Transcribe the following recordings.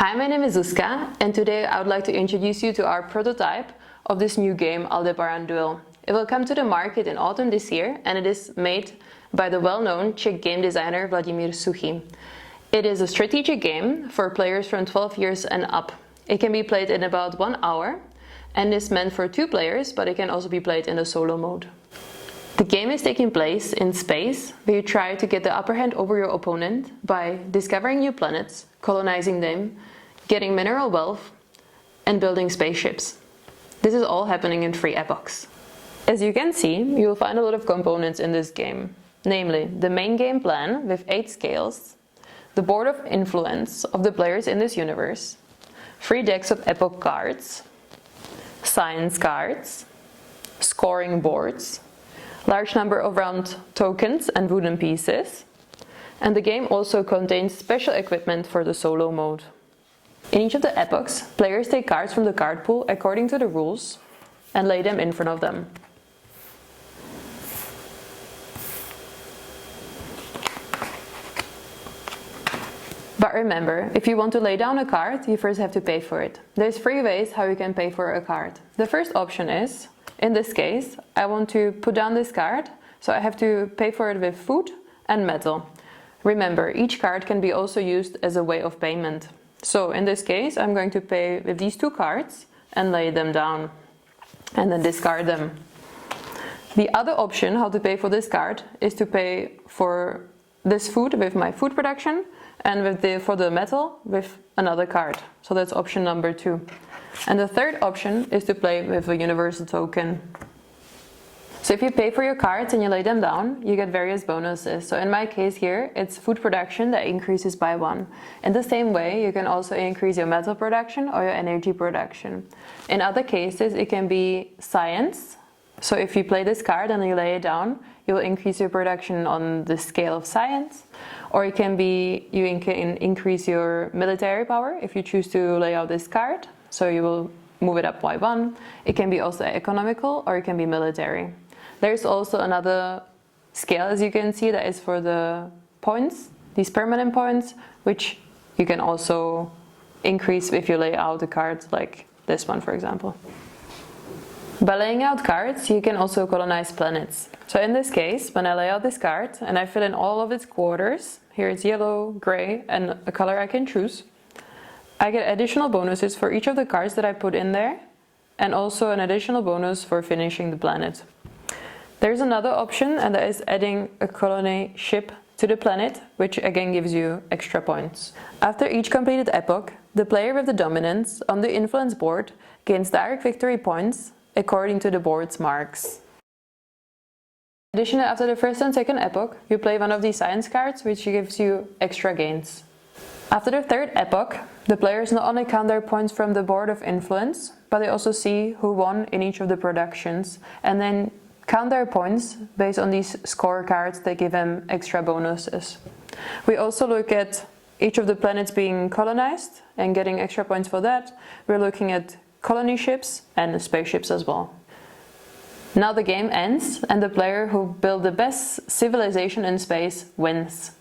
Hi, my name is Zuzka, and today I would like to introduce you to our prototype of this new game, Aldebaran Duel. It will come to the market in autumn this year, and it is made by the well-known Czech game designer Vladimír Suchý. It is a strategic game for players from 12 years and up. It can be played in about 1 hour, and is meant for 2 players, but it can also be played in a solo mode. The game is taking place in space, where you try to get the upper hand over your opponent by discovering new planets, colonizing them, getting mineral wealth, and building spaceships. This is all happening in 3 epochs. As you can see, you will find a lot of components in this game, namely the main game plan with 8 scales, the board of influence of the players in this universe, 3 decks of epoch cards, science cards, scoring boards, large number of round tokens and wooden pieces, and the game also contains special equipment for the solo mode. In each of the epochs, players take cards from the card pool according to the rules and lay them in front of them. But remember, if you want to lay down a card, you first have to pay for it. There's 3 ways how you can pay for a card. The first option is, in this case, I want to put down this card, so I have to pay for it with food and metal. Remember, each card can be also used as a way of payment. So in this case, I'm going to pay with these 2 cards and lay them down and then discard them. The other option how to pay for this card is to pay for this food with my food production and for the metal with another card. So that's option number 2. And the third option is to play with a universal token. So if you pay for your cards and you lay them down, you get various bonuses. So in my case here, it's food production that increases by 1. In the same way, you can also increase your metal production or your energy production. In other cases, it can be science. So if you play this card and you lay it down, you will increase your production on the scale of science. Or it can be, you can increase your military power if you choose to lay out this card. So you will move it up by 1. It can be also economical or it can be military. There's also another scale, as you can see, that is for the points, these permanent points, which you can also increase if you lay out the cards like this one, for example. By laying out cards, you can also colonize planets. So in this case, when I lay out this card and I fill in all of its quarters, here it's yellow, gray, and a color I can choose, I get additional bonuses for each of the cards that I put in there, and also an additional bonus for finishing the planet. There's another option, and that is adding a colony ship to the planet, which again gives you extra points. After each completed epoch, the player with the dominance on the influence board gains direct victory points according to the board's marks. Additionally, after the first and second epoch, you play one of these science cards, which gives you extra gains. After the third epoch, the players not only count their points from the board of influence, but they also see who won in each of the productions, and then count their points based on these scorecards that give them extra bonuses. We also look at each of the planets being colonized and getting extra points for that. We're looking at colony ships and spaceships as well. Now the game ends, and the player who built the best civilization in space wins.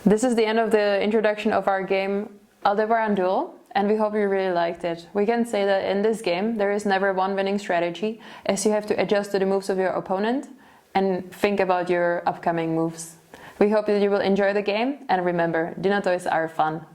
This is the end of the introduction of our game Aldebaran Duel, and we hope you really liked it. We can say that in this game there is never one winning strategy, as you have to adjust to the moves of your opponent and think about your upcoming moves. We hope that you will enjoy the game, and remember, Dino Toys are fun.